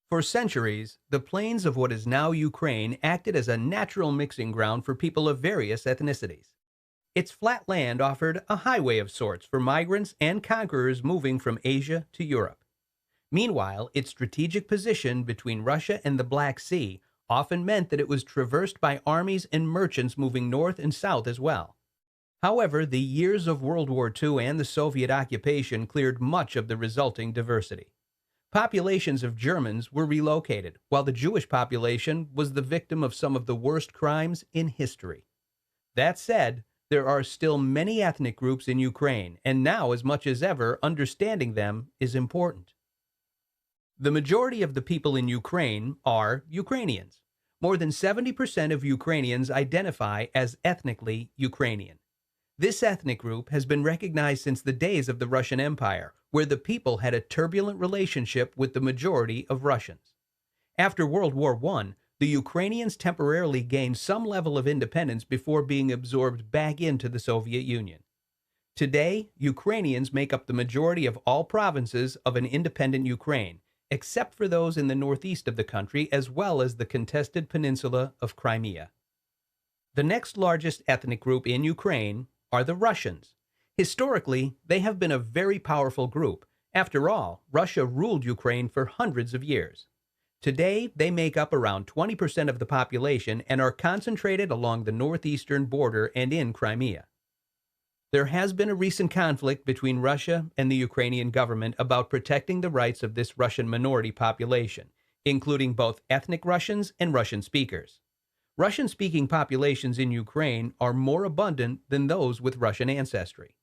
For centuries, the plains of what is now Ukraine acted as a natural mixing ground for people of various ethnicities. Its flat land offered a highway of sorts for migrants and conquerors moving from Asia to Europe. Meanwhile, its strategic position between Russia and the Black Sea often meant that it was traversed by armies and merchants moving north and south as well. However, the years of World War II and the Soviet occupation cleared much of the resulting diversity. Populations of Germans were relocated, while the Jewish population was the victim of some of the worst crimes in history. That said, there are still many ethnic groups in Ukraine, and now, as much as ever, understanding them is important. The majority of the people in Ukraine are Ukrainians. More than 70% of Ukrainians identify as ethnically Ukrainian. This ethnic group has been recognized since the days of the Russian Empire, where the people had a turbulent relationship with the majority of Russians. After World War I, the Ukrainians temporarily gained some level of independence before being absorbed back into the Soviet Union. Today, Ukrainians make up the majority of all provinces of an independent Ukraine, except for those in the northeast of the country as well as the contested peninsula of Crimea. The next largest ethnic group in Ukraine are the Russians. Historically, they have been a very powerful group. After all, Russia ruled Ukraine for hundreds of years. Today, they make up around 20% of the population and are concentrated along the northeastern border and in Crimea. There has been a recent conflict between Russia and the Ukrainian government about protecting the rights of this Russian minority population, including both ethnic Russians and Russian speakers. Russian-speaking populations in Ukraine are more abundant than those with Russian ancestry.